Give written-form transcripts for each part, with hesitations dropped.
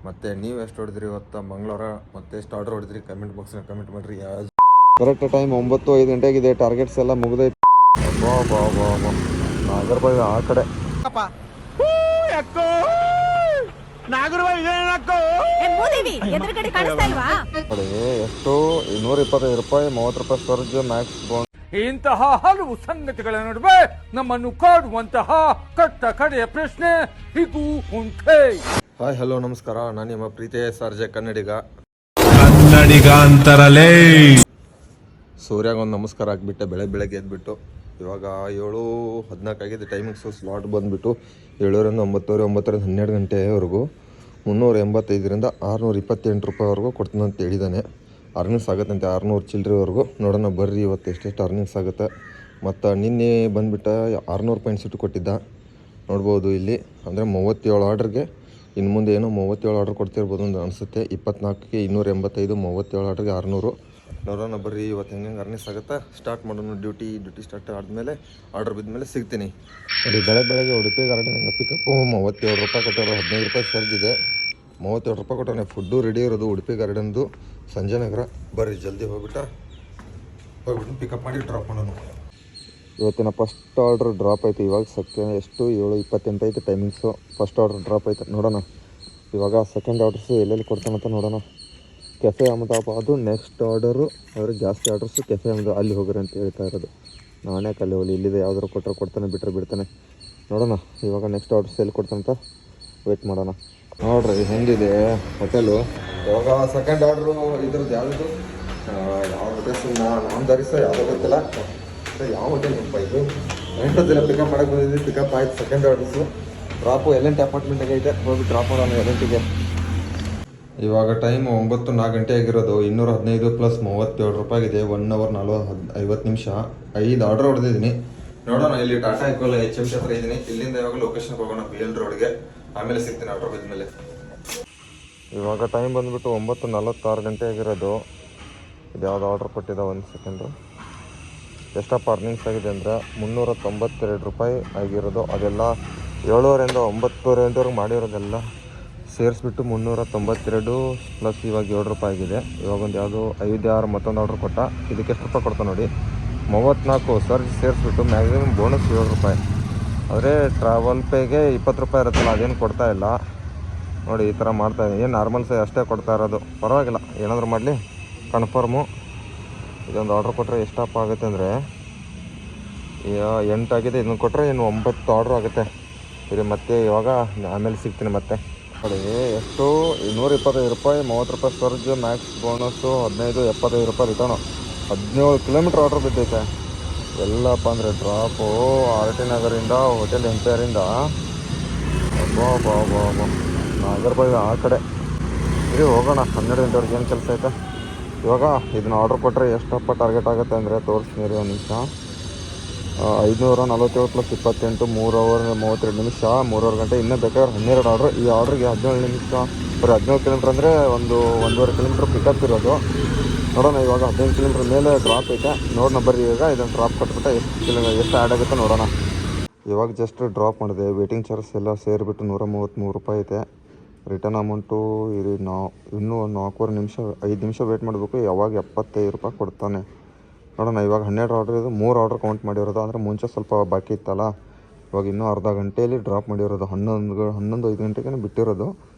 ಮತ್ತು ನೀವು ಎಷ್ಟು ಹೊಡೆದ್ರಿ ಇವತ್ತು ಮಂಗಳವಾರ ಮತ್ತು ಎಷ್ಟು ಆರ್ಡರ್ ಹೊಡೆದ್ರಿ ಕಮೆಂಟ್ ಬಾಕ್ಸ್ನಾಗ ಕಮೆಂಟ್ ಮಾಡಿರಿ. Correct time 9:05 ಗಂಟೆಗಿದೆ. ಟಾರ್ಗೆಟ್ಸ್ ಎಲ್ಲ ಮುಗಿದೈತಿ. ನಾಗರಬಾವಿ ಆ ಕಡೆ ಎಷ್ಟು 225 ರೂಪಾಯಿ 30 ರೂಪಾಯಿ ಸರ್ಜ್ ಮ್ಯಾಕ್ಸ್ ಬೋನ್. ಇಂತಹ ಹಲವು ಸಂಗತಿಗಳ ನಡುವೆ ನಮ್ಮನ್ನು ಕಾಡುವಂತಹ ಕಟ್ಟ ಕಡೆಯ ಪ್ರಶ್ನೆ ಇದು ಉಂಟೆ. ಹಾಯ್ ಹಲೋ ನಮಸ್ಕಾರ, ನಾನು ನಿಮ್ಮ ಪ್ರೀತಿಯ ಸರ್ಜೆ ಕನ್ನಡಿಗ ಅಂತರಲೇ. ಸೂರ್ಯಾಗ ಒಂದು ನಮಸ್ಕಾರ ಹಾಕ್ಬಿಟ್ಟೆ ಬೆಳಗ್ಗೆ ಎದ್ಬಿಟ್ಟು. ಇವಾಗ 7:14 ಆಗಿದೆ. ಟೈಮಿಂಗ್ಸು ಸ್ಲಾಟ್ ಬಂದುಬಿಟ್ಟು 7ರಿಂದ 9, 9ರಿಂದ 12 ಗಂಟೆವರೆಗೂ 385ರಿಂದ 628 ರೂಪಾಯಿವರೆಗೂ ಕೊಡ್ತೀನಂತ ಹೇಳಿದ್ದಾನೆ. ಅರ್ನಿಂಗ್ಸ್ ಆಗುತ್ತಂತೆ 600 ಚಿಲ್ಲರೆವರೆಗೂ. ನೋಡೋಣ ಬರ್ರಿ ಇವತ್ತು ಎಷ್ಟೆಷ್ಟು ಅರ್ನಿಂಗ್ಸ್ ಆಗುತ್ತೆ. ಮತ್ತು ನಿನ್ನೆ ಬಂದುಬಿಟ್ಟು 600 ಪಾಯಿಂಟ್ಸ್ ಇಟ್ಟು ಕೊಟ್ಟಿದ್ದ ನೋಡ್ಬೋದು ಇಲ್ಲಿ. ಅಂದರೆ 37 ಆರ್ಡ್ರಿಗೆ ಇನ್ನು ಮುಂದೆ ಏನೋ 37 ಆರ್ಡ್ರ್ ಕೊಡ್ತಿರ್ಬೋದು ಅಂತ ಅನಿಸುತ್ತೆ. 24ಕ್ಕೆ 285, 37 ಆರ್ಡ್ರಿಗೆ 600. ನೋಡೋಣ ಬರ್ರಿ ಇವತ್ತು ಹೆಂಗೆ ಅರ್ನಿಂಗ್ಸ್ ಆಗುತ್ತೆ. ಸ್ಟಾರ್ಟ್ ಮಾಡೋಣ. ಡ್ಯೂಟಿ ಸ್ಟಾರ್ಟ್ ಆದಮೇಲೆ ಆರ್ಡರ್ ಬಿದ್ದ ಸಿಗ್ತೀನಿ. ನೋಡಿ ಬೆಳಗ್ಗೆ ಉಡುಪಿ ಗಾರ್ಡನಿಂದ ಪಿಕಪ್ಪು 37 ರೂಪಾಯಿ ಕೊಟ್ಟರು. 15 ರೂಪಾಯಿ ಸರ್ಜ್ ಇದೆ. 37 ರೂಪಾಯಿ ಕೊಟ್ಟರೆ ಫುಡ್ಡು ರೆಡಿ ಇರೋದು ಉಡುಪಿ ಗಾರ್ಡನ್ದು ಸಂಜಯನಗರ. ಬರ್ರಿ ಜಲ್ದಿ ಹೋಗ್ಬಿಟ್ಟು ಪಿಕಪ್ ಮಾಡಿ ಡ್ರಾಪ್ ಮಾಡೋಣ. ಇವತ್ತಿನ ಫಸ್ಟ್ ಆರ್ಡ್ರ್ ಡ್ರಾಪ್ ಆಯಿತು. ಇವಾಗ ಎಷ್ಟು 7:28 ಐತೆ ಟೈಮಿಂಗ್ಸು. ಫಸ್ಟ್ ಆರ್ಡ್ರ್ ಡ್ರಾಪ್ ಆಯ್ತು. ನೋಡೋಣ ಇವಾಗ ಸೆಕೆಂಡ್ ಆರ್ಡರ್ಸು ಎಲ್ಲೆಲ್ಲಿ ಕೊಡ್ತಾನಂತ ನೋಡೋಣ. ಕೆಫೆ ಅಹಮದಾಬಾದ್ ಅದು ನೆಕ್ಸ್ಟ್ ಆರ್ಡರು. ಆದರೆ ಜಾಸ್ತಿ ಆರ್ಡರ್ಸು ಕೆಫೆ ಅಹಮದಾಬಾದ್ ಅಲ್ಲಿ ಹೋಗ್ರಿ ಅಂತ ಹೇಳ್ತಾ ಇರೋದು. ನಾನೇ ಕಲ್ಲಿ ಹೋಗಲಿ, ಇಲ್ಲಿದೆ ಯಾವ್ದಾರು ಕೊಟ್ಟರೆ ಕೊಡ್ತಾನೆ, ಬಿಟ್ಟರೆ ಬಿಡ್ತಾನೆ. ನೋಡೋಣ ಇವಾಗ ನೆಕ್ಸ್ಟ್ ಆರ್ಡರ್ಸ್ ಎಲ್ಲಿ ಕೊಡ್ತಾನಂತ ವೆಯ್ಟ್ ಮಾಡೋಣ. ನೋಡ್ರಿ ಹೆಂಗಿದೆ ಹೋಟೆಲು. ಇವಾಗ ಸೆಕೆಂಡ್ ಆರ್ಡ್ರು ಇದ್ರದ್ದು ಯಾವುದು ಯಾವ ಹೋಟೆಲ್ಸ್ ನಾಮದಾರಿಸ ಯಾವುದೋ ಗೊತ್ತಿಲ್ಲ. ಯಾವ ಹೋಟೆಲ್ ಇದು 8 ದಿನ ಪಿಕಪ್ ಮಾಡೋಕ್ಕೆ ಬಂದಿದ್ದೀವಿ. ಪಿಕಪ್ ಆಯ್ತು. ಸೆಕೆಂಡ್ ಆರ್ಡರ್ಸು ಡ್ರಾಪು L&T ಅಪಾರ್ಟ್ಮೆಂಟ್ಗೆ ಐತೆ. ಹೋಗಿ ಡ್ರಾಪ್ ಮಾಡೋಣ L&Tಗೆ. ಇವಾಗ ಟೈಮ್ 9:04 ಗಂಟೆ ಆಗಿರೋದು. 215 ಪ್ಲಸ್ 37 ರೂಪಾಯಿ ಆಗಿದೆ. 1 ಅವರ್ 50 ನಿಮಿಷ. 5 ಆರ್ಡರ್ ಹೊಡೆದಿದ್ದೀನಿ. ನೋಡೋಣ ಇಲ್ಲಿ ಟಾಟಾ ಇಕ್ವಲ್ HMT ಹತ್ರ ಇದ್ದೀನಿ. ಇಲ್ಲಿಂದ ಇವಾಗ ಲೊಕೇಶನ್ಗೆ ಹೋಗೋಣ BL ರೋಡ್ಗೆ. ಆಮೇಲೆ ಸಿಗ್ತೀನಿ ಆರ್ಡರ್ ಬಿದ್ಮೇಲೆ. ಇವಾಗ ಟೈಮ್ ಬಂದುಬಿಟ್ಟು 9:46 ಗಂಟೆ ಆಗಿರೋದು. ಇದು ಯಾವ್ದು ಆರ್ಡರ್ ಕೊಟ್ಟಿದ್ದ 1 ಸೆಕೆಂಡು. ಎಷ್ಟಪ್ಪ ಅರ್ನಿಂಗ್ಸ್ ಆಗಿದೆ ಅಂದರೆ 392 ರೂಪಾಯಿ ಆಗಿರೋದು. ಅದೆಲ್ಲ 7:30ರಿಂದ 9:30 ಮಾಡಿರೋದೆಲ್ಲ ಸೇರಿಸ್ಬಿಟ್ಟು 392 ಪ್ಲಸ್ ಇವಾಗ 7 ರೂಪಾಯಿ ಆಗಿದೆ. ಇವಾಗ ಒಂದು ಯಾವುದು 5-6 ಮತ್ತೊಂದು ಆರ್ಡ್ರ್ ಕೊಟ್ಟ. ಇದಕ್ಕೆ ಎಷ್ಟು ರೂಪಾಯಿ ಕೊಡ್ತಾ ನೋಡಿ 34 ಸರ್ಜ್ ಸೇರಿಸ್ಬಿಟ್ಟು ಮ್ಯಾಕ್ಸಿಮಮ್ ಬೋನಸ್ 7 ರೂಪಾಯಿ. ಆದರೆ ಟ್ರಾವೆಲ್ ಪೇಗೆ 20 ರೂಪಾಯಿ ಇರುತ್ತಲ್ಲ, ಅದೇನು ಕೊಡ್ತಾ ಇಲ್ಲ ನೋಡಿ. ಈ ಥರ ಮಾಡ್ತಾಯಿದ್ದೀನಿ. ಏನು ನಾರ್ಮಲ್ಸ್ ಅಷ್ಟೇ ಕೊಡ್ತಾ ಇರೋದು. ಪರವಾಗಿಲ್ಲ, ಏನಾದರೂ ಮಾಡಲಿ ಕನ್ಫರ್ಮು. ಇದೊಂದು ಆರ್ಡ್ರ್ ಕೊಟ್ಟರೆ ಎಷ್ಟಪ್ಪ ಆಗುತ್ತೆ ಅಂದರೆ 8 ಆಗಿದೆ. ಇದನ್ನು ಕೊಟ್ಟರೆ ಇನ್ನು 9 ಆರ್ಡ್ರ್ ಆಗುತ್ತೆ. ಇದು ಮತ್ತೆ ಇವಾಗ ಆಮೇಲೆ ಸಿಗ್ತೀನಿ ಮತ್ತೆ. ನೋಡಿ ಎಷ್ಟು 225 ರೂಪಾಯಿ 30 ರೂಪಾಯಿ ಸರ್ಜ್ ಮ್ಯಾಕ್ಸ್ ಬೋನಸ್ಸು 15, 75 ರೂಪಾಯಿ ರಿಟರ್ನು. 17 ಕಿಲೋಮೀಟ್ರ್ ಆರ್ಡ್ರ್ ಬಿದ್ದೈತೆ. ಎಲ್ಲಪ್ಪ ಅಂದರೆ ಡ್ರಾಪು RT ನಗರಿಂದ ಹೋಟೆಲ್ ಎಂಪೈರಿಂದ ನಾಗರಬಾವಿ ಆ ಕಡೆ ಇರಿ ಹೋಗೋಣ. 12 ಗಂಟೆವರೆಗೆ ಏನು ಕೆಲಸ ಐತೆ. ಇವಾಗ ಇದನ್ನ ಆರ್ಡ್ರ್ ಕೊಟ್ಟರೆ ಎಷ್ಟಪ್ಪ ಟಾರ್ಗೆಟ್ ಆಗುತ್ತೆ ಅಂದರೆ ತೋರಿಸ್ತೀನಿ ಒಂದು ನಿಮಿಷ. 547 ಪ್ಲಸ್ 28 3 ಅವರ್ 32 ನಿಮಿಷ 3 ಗಂಟೆ. ಇನ್ನೂ ಬೇಕಾದ್ರೆ 12 ಆರ್ಡ್ರ್. ಈ ಆರ್ಡ್ರಿಗೆ 17 ನಿಮಿಷ ಬರೀ 17 ಕಿಲೋಮೀಟ್ರ್ ಅಂದರೆ 1.5 ಕಿಲೋಮೀಟ್ರ್ ಪಿಕಪ್ ಇರೋದು. ನೋಡೋಣ ಇವಾಗ 15 ಕಿಲೋಮೀಟ್ರ್ ಮೇಲೆ ಡ್ರಾಪ್ ಐತೆ. ನೋಡೋಣ ಬರ್ರಿ ಈಗ ಇದನ್ನು ಡ್ರಾಪ್ ಕೊಟ್ಬಿಟ್ಟು ಎಷ್ಟು ಆ್ಯಡ್ ಆಗುತ್ತೆ ನೋಡೋಣ. ಇವಾಗ ಜಸ್ಟ್ ಡ್ರಾಪ್ ಮಾಡಿದೆ. ವೇಟಿಂಗ್ ಚಾರ್ಜಸ್ ಎಲ್ಲ ಸೇರಿಬಿಟ್ಟು 133 ರೂಪಾಯಿ ಐತೆ. ರಿಟರ್ನ್ ಅಮೌಂಟು ಇದು ಇನ್ನೂ 4 ನಿಮಿಷ 5 ನಿಮಿಷ ವೇಟ್ ಮಾಡಬೇಕು. ಯಾವಾಗ 75 ರೂಪಾಯಿ ಕೊಡ್ತಾನೆ ನೋಡೋಣ. ಇವಾಗ 12 ಆರ್ಡ್ರ್ ಇದು. 3 ಆರ್ಡ್ರ್ ಕೌಂಟ್ ಮಾಡಿರೋದು. ಅಂದರೆ ಮುಂಚೆ ಸ್ವಲ್ಪ ಬಾಕಿ ಇತ್ತಲ್ಲ. ಇವಾಗ ಇನ್ನೂ ಅರ್ಧ ಗಂಟೆಯಲ್ಲಿ ಡ್ರಾಪ್ ಮಾಡಿರೋದು. 11-5 ಗಂಟೆಗೆ ಬಿಟ್ಟಿರೋದು.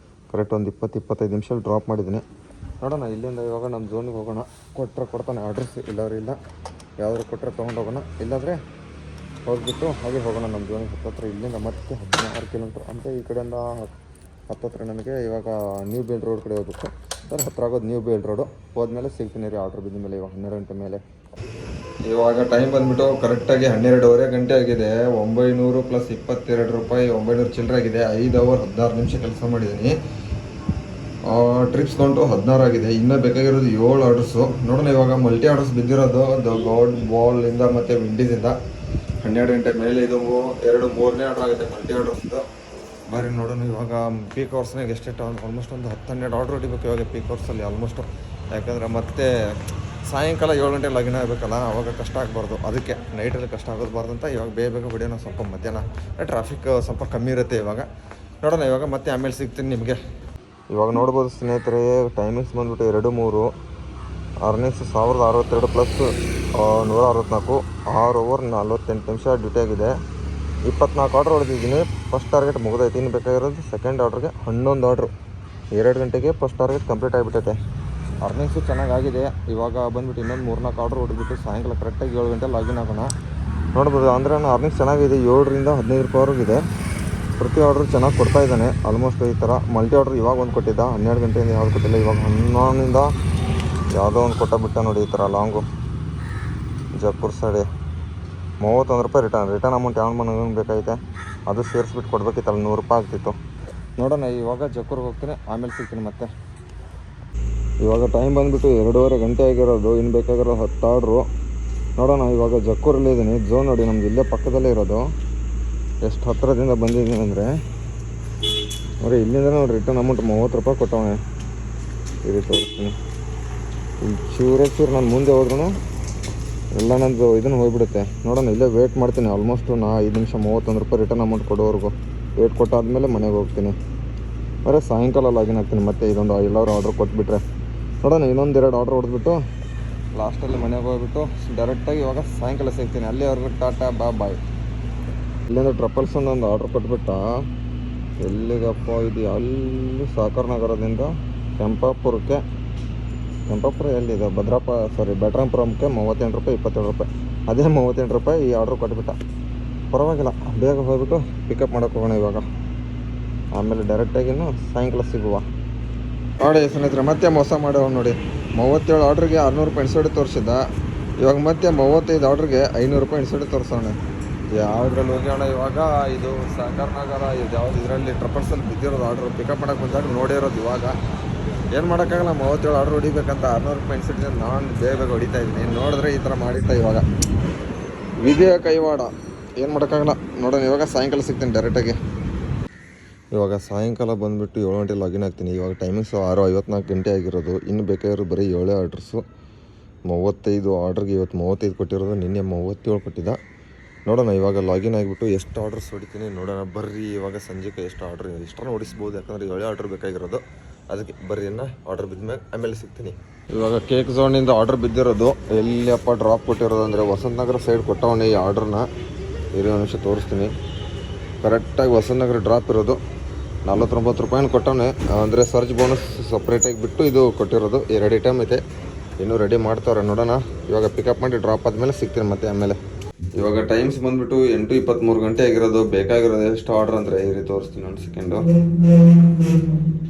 ಕರೆಕ್ಟ್ ಒಂದು 20-25 ನಿಮಿಷದಲ್ಲಿ ಡ್ರಾಪ್ ಮಾಡಿದ್ದೀನಿ. ನೋಡೋಣ ಇಲ್ಲಿಂದ ಇವಾಗ ನಮ್ಮ ಝೋನಿಗೆ ಹೋಗೋಣ. ಕೊಟ್ಟರೆ ಕೊಡ್ತಾನೆ ಆರ್ಡ್ರಸ್, ಇಲ್ಲಾದ್ರೆ ಇಲ್ಲ. ಯಾವ್ದಾದ್ರು ಕೊಟ್ಟರೆ ತೊಗೊಂಡೋಗೋಣ, ಇಲ್ಲಾಂದರೆ ಹೋಗಿಬಿಟ್ಟು ಹಾಗೆ ಹೋಗೋಣ ನಮ್ಮ ಝೋನಿಗೆ. ಹತ್ತತ್ರ ಇಲ್ಲಿಂದ ಮತ್ತೆ 16 ಕಿಲೋಮೀಟ್ರ್ ಅಂದರೆ ಈ ಕಡೆಯಿಂದ ಹತ್ತತ್ರ ನಮಗೆ ಇವಾಗ ನ್ಯೂ ಬೇಲ್ ರೋಡ್ ಕಡೆ ಹೋಗ್ಬೇಕು. ಸರ್ ಹತ್ರ ಆಗೋದು ನ್ಯೂ ಬೇಲ್ ರೋಡು. ಹೋದ್ಮೇಲೆ ಸಿಗ್ತೀನಿ ರೀ ಆರ್ಡ್ರ್ ಬಿದ್ದ ಮೇಲೆ. ಇವಾಗ 12 ಗಂಟೆ ಮೇಲೆ. ಇವಾಗ ಟೈಮ್ ಬಂದುಬಿಟ್ಟು ಕರೆಕ್ಟಾಗಿ 12:15 ಗಂಟೆ ಆಗಿದೆ. 900 ಪ್ಲಸ್ 22 ರೂಪಾಯಿ 900 ಚಿಲ್ಲರೆ ಆಗಿದೆ. 5 ಅವರ್ 16 ನಿಮಿಷ ಕೆಲಸ ಮಾಡಿದ್ದೀನಿ. ಟ್ರಿಪ್ಸ್ ಕೌಂಟು 16 ಆಗಿದೆ. ಇನ್ನೂ ಬೇಕಾಗಿರೋದು 7 ಆರ್ಡರ್ಸು. ನೋಡೋಣ ಇವಾಗ ಮಲ್ಟಿ ಆರ್ಡರ್ಸ್ ಬಿದ್ದಿರೋದು ದ ಗಾಡ್ ಬಾಲಿಂದ ಮತ್ತು ವಿಂಡೀಸಿಂದ 12 ಗಂಟೆ ಮೇಲೆ. ಇದು 2-3ನೇ ಆರ್ಡ್ರ್ ಆಗುತ್ತೆ ಮಲ್ಟಿ ಆರ್ಡರ್ಸ್ದು. ಬರೀ ನೋಡೋಣ ಇವಾಗ ಪೀಕ್ ಅವರ್ಸ್ನಾಗ ಎಷ್ಟೆಷ್ಟು ಆಲ್ಮೋಸ್ಟ್ ಒಂದು 10-12 ಆರ್ಡ್ರ್ ಹೊಡಿಬೇಕು ಇವಾಗ ಪೀಕ್ ಅವರ್ಸಲ್ಲಿ ಆಲ್ಮೋಸ್ಟು. ಯಾಕಂದರೆ ಮತ್ತೆ ಸಾಯಂಕಾಲ 7 ಗಂಟೆ ಲಾಗಿನ್ ಆಗಬೇಕಲ್ಲ, ಅವಾಗ ಕಷ್ಟ ಆಗಬಾರ್ದು. ಅದಕ್ಕೆ ನೈಟಲ್ಲಿ ಕಷ್ಟ ಆಗೋದ್ಬಾರ್ದು ಅಂತ ಇವಾಗ ಬೇಗ ಹೊಡಿಯೋಣ. ಸ್ವಲ್ಪ ಮಧ್ಯಾಹ್ನ ಟ್ರಾಫಿಕ್ ಸ್ವಲ್ಪ ಕಮ್ಮಿ ಇರುತ್ತೆ ಇವಾಗ. ನೋಡೋಣ ಇವಾಗ ಮತ್ತೆ ಆಮೇಲೆ ಸಿಗ್ತೀನಿ ನಿಮಗೆ. ಇವಾಗ ನೋಡ್ಬೋದು ಸ್ನೇಹಿತರೆ, ಟೈಮಿಂಗ್ಸ್ ಬಂದುಬಿಟ್ಟು 2:03, ಅರ್ನಿಂಗ್ಸ್ 1062 ಪ್ಲಸ್ 164, 6 ಓವರ್ 48 ನಿಮಿಷ ಡ್ಯೂಟಿ ಆಗಿದೆ. 24 ಆರ್ಡ್ರ್ ಹೊಡೆದಿದ್ದೀನಿ. ಫಸ್ಟ್ ಟಾರ್ಗೆಟ್ ಮುಗಿದೈತಿ. ಇನ್ನು ಬೇಕಾಗಿರೋದು ಸೆಕೆಂಡ್ ಆರ್ಡ್ರಿಗೆ 11 ಆರ್ಡ್ರು. 2 ಗಂಟೆಗೆ ಫಸ್ಟ್ ಟಾರ್ಗೆಟ್ ಕಂಪ್ಲೀಟ್ ಆಗಿಬಿಟ್ಟೈತೆ. ಅರ್ನಿಂಗ್ಸು ಚೆನ್ನಾಗಾಗಿದೆ. ಇವಾಗ ಬಂದುಬಿಟ್ಟು ಇನ್ನೊಂದು 3-4 ಆರ್ಡ್ರ್ ಹೊಡೆದ್ಬಿಟ್ಟು ಸಾಯಂಕಾಲ ಕರೆಕ್ಟಾಗಿ 7 ಗಂಟೆ ಲಾಗಿನ್ ಆಗೋಣ. ನೋಡ್ಬೋದು ಅಂದರೆ ಅರ್ನಿಂಗ್ಸ್ ಚೆನ್ನಾಗಿದೆ. 7ರಿಂದ 15 ರೂಪಾಯಿವರೆಗಿದೆ. ಪ್ರತಿ ಆರ್ಡ್ರ್ ಚೆನ್ನಾಗಿ ಕೊಡ್ತಾಯಿದ್ದಾನೆ. ಆಲ್ಮೋಸ್ಟ್ ಈ ಥರ ಮಲ್ಟಿ ಆರ್ಡ್ರ್ ಇವಾಗ ಒಂದು ಕೊಟ್ಟಿದ್ದ, 12 ಗಂಟೆಯಿಂದ ಯಾವುದು ಕೊಟ್ಟಿಲ್ಲ. ಇವಾಗ 11ರಿಂದ ಯಾವುದೋ ಒಂದು ಕೊಟ್ಟ ನೋಡಿ. ಈ ಥರ ಲಾಂಗು ಜೈಪುರ್ ಸೈಡೆ 31 ರೂಪಾಯಿ ರಿಟರ್ನ್ ಅಮೌಂಟ್ ಯಾವ ಮನೆಗೆ ಬೇಕಾಗಿದೆ ಅದು ಸೇರಿಸ್ಬಿಟ್ಟು ಕೊಡ್ಬೇಕಿತ್ತಲ್ಲ, 100 ರೂಪಾಯಿ ಆಗ್ತಿತ್ತು. ನೋಡೋಣ, ಇವಾಗ ಜಕ್ಕೂರ್ಗೆ ಹೋಗ್ತೀನಿ, ಆಮೇಲೆ ಸಿಗ್ತೀನಿ ಮತ್ತೆ. ಇವಾಗ ಟೈಮ್ ಬಂದುಬಿಟ್ಟು 2:30 ಗಂಟೆ ಆಗಿರೋದು. ಇನ್ನು ಬೇಕಾಗಿರೋ 10 ಆರ್ಡ್ರು. ನೋಡೋಣ, ಇವಾಗ ಜಕ್ಕೂರಲ್ಲಿ ಇದ್ದೀನಿ. ಝೋನ್ ನೋಡಿ, ನಮ್ದು ಇಲ್ಲೇ ಪಕ್ಕದಲ್ಲೇ ಇರೋದು. ಎಷ್ಟು ಹತ್ತಿರದಿಂದ ಬಂದಿದ್ದೀನಿ ಅಂದರೆ ನೋಡಿ, ಇಲ್ಲಿಂದ ನೋಡಿ ರಿಟರ್ನ್ ಅಮೌಂಟ್ 30 ರೂಪಾಯಿ ಕೊಟ್ಟವನೆ. ಈ ರೀತಿ ತೋರಿಸ್ತೀನಿ. ಇಲ್ಲಿ ಚೂರು ನಾನು ಮುಂದೆ ಹೋದ್ರೂ ಎಲ್ಲ ನಂದು ಇದನ್ನು ಹೋಗಿಬಿಡುತ್ತೆ. ನೋಡೋಣ, ಇಲ್ಲೇ ವೇಟ್ ಮಾಡ್ತೀನಿ. ಆಲ್ಮೋಸ್ಟು 5 ನಿಮಿಷ 31 ರೂಪಾಯಿ ರಿಟರ್ನ್ ಅಮೌಂಟ್ ಕೊಡೋವರೆಗೂ ವೇಟ್ ಕೊಟ್ಟಾದಮೇಲೆ ಮನೆಗೆ ಹೋಗ್ತೀನಿ. ಬರೀ ಸಾಯಂಕಾಲ ಲಾಗಿನ್ ಆಗ್ತೀನಿ ಮತ್ತೆ. ಇದೊಂದು ಎಲ್ಲರೂ ಆರ್ಡ್ರ್ ಕೊಟ್ಬಿಟ್ರೆ ನೋಡೋಣ, ಇನ್ನೊಂದೆರಡು ಆರ್ಡ್ರ್ ಹೊಡೆದ್ಬಿಟ್ಟು ಲಾಸ್ಟಲ್ಲಿ ಮನೆಗೆ ಹೋಗ್ಬಿಟ್ಟು ಡೈರೆಕ್ಟಾಗಿ ಇವಾಗ ಸಾಯಂಕಾಲ ಸಿಗ್ತೀನಿ. ಅಲ್ಲಿವರೆಗೂ ಟಾಟಾ ಬಾಯ್. ಇಲ್ಲಿಂದ ಟ್ರಪಲ್ಸ್ ಒಂದು ಆರ್ಡ್ರ್ ಕೊಟ್ಬಿಟ್ಟ. ಎಲ್ಲಿಗಪ್ಪ ಇದು? ಅಲ್ಲಿ ಸಾಕರ್ ನಗರದಿಂದ ಕೆಂಪಾಪುರ ಎಲ್ಲಿದೆ? ಬೆಟ್ರಾಂಪುರಕ್ಕೆ 38 ರೂಪಾಯಿ 27 ರೂಪಾಯಿ. ಅದೇ 38 ರೂಪಾಯಿ ಈ ಆರ್ಡ್ರ್ ಕೊಟ್ಬಿಟ್ಟ. ಪರವಾಗಿಲ್ಲ, ಬೇಗ ಹೋಗ್ಬಿಟ್ಟು ಪಿಕಪ್ ಮಾಡೋಕೆ ಹೋಗೋಣ ಇವಾಗ. ಆಮೇಲೆ ಡೈರೆಕ್ಟಾಗಿನ್ನು ಸಾಯಂಕಾಲ ಸಿಗುವ. ನೋಡಿ ಸ್ನೇಹಿತರೆ, ಮತ್ತೆ ಮೋಸ ಮಾಡೋಣ ನೋಡಿ. 37 ಆರ್ಡ್ರಿಗೆ 600 ರೂಪಾಯಿ ಇನ್ಸೆಂಟ್ ತೋರಿಸಿದ್ದ. ಇವಾಗ ಮತ್ತೆ 35 ಆರ್ಡ್ರಿಗೆ 500 ರೂಪಾಯಿ ಇನ್ಸೆಂಟ್ ತೋರಿಸೋಣ. ಯಾವುದ್ರಲ್ಲಿ ಹೋಗೋಣ ಇವಾಗ? ಇದು ಸಾಕರ್ ನಗರ, ಇದು ಯಾವ್ದು ಇದರಲ್ಲಿ ಟ್ರಪಲ್ಸಲ್ಲಿ ಬಿದ್ದಿರೋದು ಆರ್ಡ್ರು. ಪಿಕಪ್ ಮಾಡೋಕೆ ಬಂದಾಗ ನೋಡಿರೋದು. ಇವಾಗ ಏನು ಮಾಡೋಕ್ಕಾಗಲ್ಲ, 37 ಆರ್ಡ್ರ್ ಹೊಡಿಬೇಕಂತ 600 ರೂಪಾಯಿ ಇನ್ಸೆಂಟ್ ನಾನು ಬೇಗ ಹೊಡಿತಾ ಇದ್ದೀನಿ. ನೋಡಿದ್ರೆ ಈ ಥರ ಮಾಡಿತ್ತ ಇವಾಗ. ವಿಧಿಯ ಕೈವಾಡ, ಏನು ಮಾಡೋಕ್ಕಾಗಲ್ಲ. ನೋಡೋಣ, ಇವಾಗ ಸಾಯಂಕಾಲ ಸಿಗ್ತೀನಿ ಡೈರೆಕ್ಟಾಗಿ. ಇವಾಗ ಸಾಯಂಕಾಲ ಬಂದುಬಿಟ್ಟು 7 ಗಂಟೆ ಲಾಗಿನ್ ಆಗ್ತೀನಿ. ಇವಾಗ ಟೈಮಿಂಗ್ಸು 6:54 ಗಂಟೆ ಆಗಿರೋದು. ಇನ್ನು ಬೇಕಾಗಿರೋ ಬರೀ 7 ಆರ್ಡ್ರಸ್ಸು. 35 ಆರ್ಡ್ರಿಗೆ ಇವತ್ತು 35 ಕೊಟ್ಟಿರೋದು, ನಿನ್ನೆ 37 ಕೊಟ್ಟಿದ್ದ. ನೋಡೋಣ, ಇವಾಗ ಲಾಗಿನ್ ಆಗಿಬಿಟ್ಟು ಎಷ್ಟು ಆರ್ಡ್ರಸ್ ಹೊಡಿತೀನಿ ನೋಡೋಣ. ಬರ್ರಿ, ಇವಾಗ ಸಂಜೆಗೆ ಎಷ್ಟು ಆರ್ಡ್ರ್ ಎಷ್ಟನ್ನು ಹೊಡಿಸ್ಬೋದು. ಯಾಕಂದರೆ 7 ಆರ್ಡ್ರ್ ಬೇಕಾಗಿರೋದು. ಅದಕ್ಕೆ ಬರ್ರಿ, ಆರ್ಡ್ರ್ ಬಿದ್ಮೇಲೆ ಆಮೇಲೆ ಸಿಗ್ತೀನಿ. ಇವಾಗ ಕೇಕ್ ಝೋನಿಂದ ಆರ್ಡ್ರ್ ಬಿದ್ದಿರೋದು. ಎಲ್ಲಿಯಪ್ಪ ಡ್ರಾಪ್ ಕೊಟ್ಟಿರೋದು ಅಂದರೆ ವಸಂತ ನಗರ ಸೈಡ್ ಕೊಟ್ಟವನೇ ಈ ಆರ್ಡ್ರನ್ನ. ಒಂದು ನಿಮಿಷ ತೋರಿಸ್ತೀನಿ. ಕರೆಕ್ಟಾಗಿ ವಸಂತ ನಗರ ಡ್ರಾಪ್ ಇರೋದು. 49 ರೂಪಾಯಿನ ಕೊಟ್ಟವನೆ. ಅಂದರೆ ಸರ್ಚ್ ಬೋನಸ್ ಸಪ್ರೇಟಾಗಿ ಬಿಟ್ಟು ಇದು ಕೊಟ್ಟಿರೋದು. 2 ಐಟಮ್ ಐತೆ, ಇನ್ನೂ ರೆಡಿ ಮಾಡ್ತಾವ್ರೆ. ನೋಡೋಣ, ಇವಾಗ ಪಿಕಪ್ ಮಾಡಿ ಡ್ರಾಪ್ ಆದಮೇಲೆ ಸಿಗ್ತೀನಿ ಮತ್ತೆ ಆಮೇಲೆ. ಇವಾಗ ಟೈಮ್ಸ್ ಬಂದುಬಿಟ್ಟು 8:23 ಗಂಟೆ ಆಗಿರೋದು. ಬೇಕಾಗಿರೋದು ಎಷ್ಟು ಆರ್ಡ್ರ್ ಅಂದರೆ ಈ ರೀತಿ ತೋರಿಸ್ತೀನಿ. 1 ಸೆಕೆಂಡು.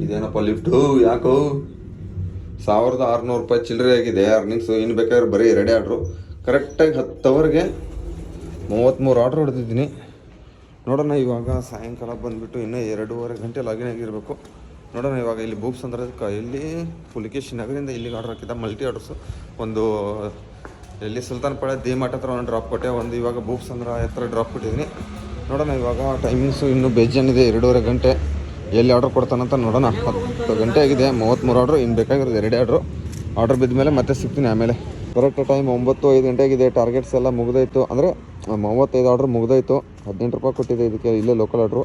ಇದೇನಪ್ಪ ಲಿಫ್ಟು? ಯಾಕೋ 1600 ರೂಪಾಯಿ ಚಿಲ್ಲರೆ ಆಗಿದೆ ಅರ್ನಿಂಗ್ಸು. ಇನ್ನು ಬೇಕಾದ್ರೆ ಬರೀ 2 ಆರ್ಡ್ರು. ಕರೆಕ್ಟಾಗಿ 10 ಅವರ್ಗೆ 33 ಆರ್ಡ್ರ್ ಹೊಡೆದಿದ್ದೀನಿ. ನೋಡೋಣ, ಇವಾಗ ಸಾಯಂಕಾಲ ಬಂದುಬಿಟ್ಟು ಇನ್ನೂ 2:30 ಗಂಟೆ ಲಾಗಿನ್ ಆಗಿರಬೇಕು. ನೋಡೋಣ, ಇವಾಗ ಇಲ್ಲಿ ಬೂಬ್ಸ್ ಅಂದ್ರೆ ಇಲ್ಲಿ ಪುಲಿಕೇಶಿ ನಗರಿಂದ ಇಲ್ಲಿಗೆ ಆರ್ಡ್ರ್ ಹಾಕಿದ್ದ. ಮಲ್ಟಿ ಆರ್ಡ್ರಸ್ಸು. ಒಂದು ಎಲ್ಲಿ ಸುಲ್ತಾನ್ ಪಾಳ್ಯ ಡಿ-ಮಾರ್ಟ್ ಹತ್ರ ಒಂದು ಡ್ರಾಪ್ ಕೊಟ್ಟೆ. ಒಂದು ಇವಾಗ ಬೂಬ್ಸ್ ಅಂದ್ರೆ ಹತ್ರ ಡ್ರಾಪ್ ಕೊಟ್ಟಿದ್ದೀನಿ. ನೋಡೋಣ, ಇವಾಗ ಟೈಮಿಂಗ್ಸು ಇನ್ನೂ ಬೇಜಾನಿದೆ. 2:30 ಗಂಟೆ. ಎಲ್ಲಿ ಆರ್ಡ್ರ್ ಕೊಡ್ತಾನಂತ ನೋಡೋಣ. 10 ಗಂಟೆ ಆಗಿದೆ. 33 ಆರ್ಡ್ರು. ಇನ್ನು ಬೇಕಾಗಿರೋದು 2 ಆರ್ಡ್ರು. ಆರ್ಡ್ರ್ ಬಿದ್ದ ಮೇಲೆ ಮತ್ತೆ ಸಿಗ್ತೀನಿ ಆಮೇಲೆ. ಕರೆಕ್ಟ್ ಟೈಮ್ 9:05 ಗಂಟೆ ಆಗಿದೆ. ಟಾರ್ಗೆಟ್ಸ್ ಎಲ್ಲ ಮುಗಿದೋಯ್ತು. ಅಂದರೆ 35 ಆರ್ಡ್ರ್ ಮುಗಿದೋಯ್ತು. 18 ರೂಪಾಯಿ ಕೊಟ್ಟಿದೆ ಇದಕ್ಕೆ. ಇಲ್ಲೇ ಲೋಕಲ್ ಆರ್ಡ್ರು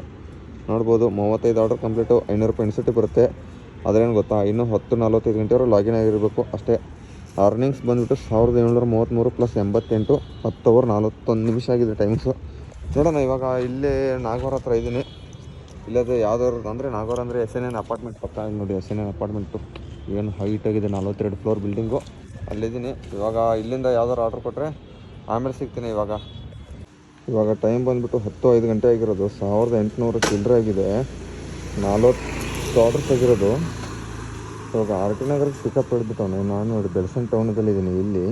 ನೋಡ್ಬೋದು. 35 ಆರ್ಡ್ರ್ ಕಂಪ್ಲೀಟು. 500 ರೂಪಾಯಿ ಇನ್ಸೆಂಟ್ ಬರುತ್ತೆ. ಅದೇನು ಗೊತ್ತಾ, ಇನ್ನೂ 10:45 ಗಂಟೆವರೆಗೂ ಲಾಗಿನ್ ಆಗಿರಬೇಕು ಅಷ್ಟೇ. ಅರ್ನಿಂಗ್ಸ್ ಬಂದುಬಿಟ್ಟು 1733 ಪ್ಲಸ್ 88. 10 ಅವರ್ 41 ನಿಮಿಷ ಆಗಿದೆ ಟೈಮಿಂಗ್ಸು. ನೋಡೋಣ, ಇವಾಗ ಇಲ್ಲೇ ನಾಗವಾರ ಹತ್ರ ಇದ್ದೀನಿ. ಇಲ್ಲದೆ ಯಾವ್ದಾದ್ರು ಅಂದರೆ ನಾಗವಾರ ಅಂದರೆ SNN ಅಪಾರ್ಟ್ಮೆಂಟ್ ಪಕ್ಕ ನೋಡಿ. SNN ಅಪಾರ್ಟ್ಮೆಂಟು ಏನು ಹೈಟ್ ಆಗಿದೆ, 42 ಫ್ಲೋರ್ ಬಿಲ್ಡಿಂಗು. ಅಲ್ಲಿದ್ದೀನಿ. ಇವಾಗ ಇಲ್ಲಿಂದ ಯಾವ್ದಾದ್ರು ಆರ್ಡ್ರ್ ಕೊಟ್ಟರೆ ಆಮೇಲೆ ಸಿಗ್ತೀನಿ. ಇವಾಗ ಟೈಮ್ ಬಂದುಬಿಟ್ಟು 10:05 ಗಂಟೆ ಆಗಿರೋದು. 1800 ಚಿಲ್ಲರೆ ಆಗಿದೆ. 40 ಆರ್ಡ್ರಸ್ ಆಗಿರೋದು. ಇವಾಗ RT ನಗರಕ್ಕೆ ಪಿಕಪ್ ಹಿಡಿದ್ಬಿಟ್ಟವನೆ. ನಾನು ನೋಡಿ ಬೆಳಸನ್ ಟೌನದಲ್ಲಿದ್ದೀನಿ. ಇಲ್ಲಿ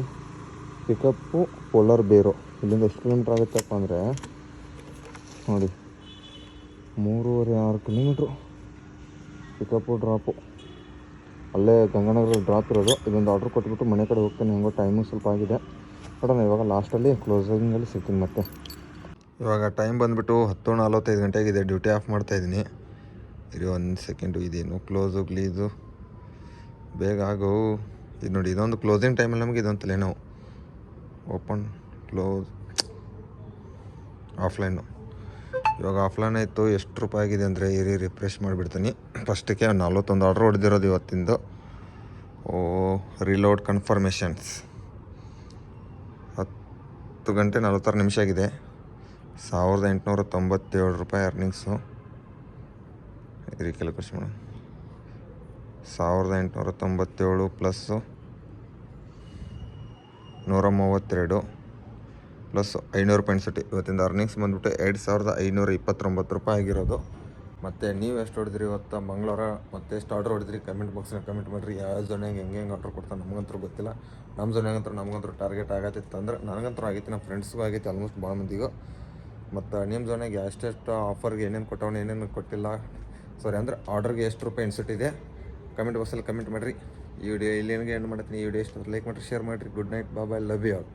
ಪಿಕಪ್ಪು ಪೋಲಾರ್ ಬೇರು. ಇಲ್ಲಿಂದ ಎಷ್ಟು ಕಿಲೋಮೀಟ್ರ್ ಆಗುತ್ತಪ್ಪ ಅಂದರೆ ನೋಡಿ 3.5-6 ಕಿಲೋಮೀಟ್ರು. ಪಿಕಪ್ಪು ಡ್ರಾಪು ಅಲ್ಲೇ ಗಂಗಾನಗರ ಡ್ರಾಪ್ ಇರೋದು. ಇದೊಂದು ಆರ್ಡ್ರ್ ಕೊಟ್ಬಿಟ್ಟು ಮನೆ ಕಡೆ ಹೋಗ್ತೀನಿ. ಹೆಂಗೋ ಟೈಮು ಸ್ವಲ್ಪ ಆಗಿದೆ. ನೋಡೋಣ, ಇವಾಗ ಲಾಸ್ಟಲ್ಲಿ ಕ್ಲೋಸಿಂಗಲ್ಲಿ ಸಿಗ್ತೀನಿ ಮತ್ತೆ. ಇವಾಗ ಟೈಮ್ ಬಂದುಬಿಟ್ಟು 10:45 ಗಂಟೆ ಆಗಿದೆ. ಡ್ಯೂಟಿ ಆಫ್ ಮಾಡ್ತಾಯಿದ್ದೀನಿ. ಇದು 1 ಸೆಕೆಂಡು. ಇದೇನು ಕ್ಲೋಸು ಗ್ಲೀಸು ಬೇಗ ಆಗು. ಇದು ನೋಡಿ, ಇದೊಂದು ಕ್ಲೋಸಿಂಗ್ ಟೈಮಲ್ಲಿ ನಮಗೆ ಇದೊಂದು ತಲೆನೋವು. ಓಪನ್ ಕ್ಲೋಸ್ ಆಫ್ಲೈನು ಇವಾಗ ಆಫ್ಲೈನ್ ಆಯಿತು. ಎಷ್ಟು ರೂಪಾಯಿ ಆಗಿದೆ ಅಂದರೆ ರಿಫ್ರೆಶ್ ಮಾಡಿಬಿಡ್ತೀನಿ. ಫಸ್ಟಿಗೆ 41 ಆರ್ಡ್ರ್ ಹೊಡೆದಿರೋದು ಇವತ್ತಿಂದು. ರಿಲೋಡ್ ಕನ್ಫರ್ಮೇಷನ್ಸ್ 10 ಗಂಟೆ 46 ನಿಮಿಷ ಆಗಿದೆ. 1897 ರೂಪಾಯಿ ಅರ್ನಿಂಗ್ಸು. ಕ್ಯಾಲ್ಕುಲೇಷನ್ ಮಾಡೋಣ. 1897 ಪ್ಲಸ್ಸು 132 ಪ್ಲಸ್ 500 ರೂಪಾಯಿ ಅನ್ಸುತ್ತೆ. ಇವತ್ತಿಂದ ಅರ್ನಿಂಗ್ಸ್ ಬಂದುಬಿಟ್ಟು 2529 ರೂಪಾಯಿ ಆಗಿರೋದು. ಮತ್ತು ನೀವು ಎಷ್ಟು ಹೊಡೆದ್ರಿ ಇವತ್ತು ಮಂಗಳವಾರ ಮತ್ತು ಎಷ್ಟು ಆರ್ಡ್ರ್ ಹೊಡೆದ್ರಿ ಕಮೆಂಟ್ ಬಾಕ್ಸ್ನಾಗ ಕಮೆಂಟ್ ಮಾಡಿರಿ. ಯಾವ ಝೋನ್ಯಾಗ ಹೆಂಗೆ ಆರ್ಡ್ರ್ ಕೊಡ್ತಾರೆ ನಮಗಂತೂ ಗೊತ್ತಿಲ್ಲ. ನಮ್ಮ ಝೋನ್ಯಾಗಂತೂ ನಮಗಂತೂ ಟಾರ್ಗೆಟ್ ಆಗತ್ತಿತ್ತು ಅಂದ್ರೆ ನನಗಂತೂ ಆಗೈತಿ, ನಮ್ಮ ಫ್ರೆಂಡ್ಸ್ಗೂ ಆಗೈತಿ ಆಲ್ಮೋಸ್ಟ್ ಭಾಳ ಮಂದಿಗೂ. ಮತ್ತು ನಿಮ್ಮ ಝೋನ್ಯಾಗ ಎಷ್ಟೆಷ್ಟು ಆಫರ್ಗೆ ಏನೇನು ಕೊಟ್ಟವನು ಏನೇನು ಕೊಟ್ಟಿಲ್ಲ ಸಾರಿ ಅಂದರೆ ಆರ್ಡ್ರಿಗೆ ಎಷ್ಟು ರೂಪಾಯಿ ಇನ್ಸಿಟ್ಟಿದೆ ಕಮೆಂಟ್ ಬಾಕ್ಸಲ್ಲಿ ಕಮೆಂಟ್ ಮಾಡಿರಿ. ಈ ವಿಡಿಯೋ ಇಲ್ಲಿಗೆ ಎಂಡ್ ಮಾಡ್ತೀನಿ. ಈ ವಿಡಿಯೋ ಇಷ್ಟ ಲೈಕ್ ಮಾಡಿರಿ, ಶೇರ್ ಮಾಡಿರಿ. Good night, bye, love you all.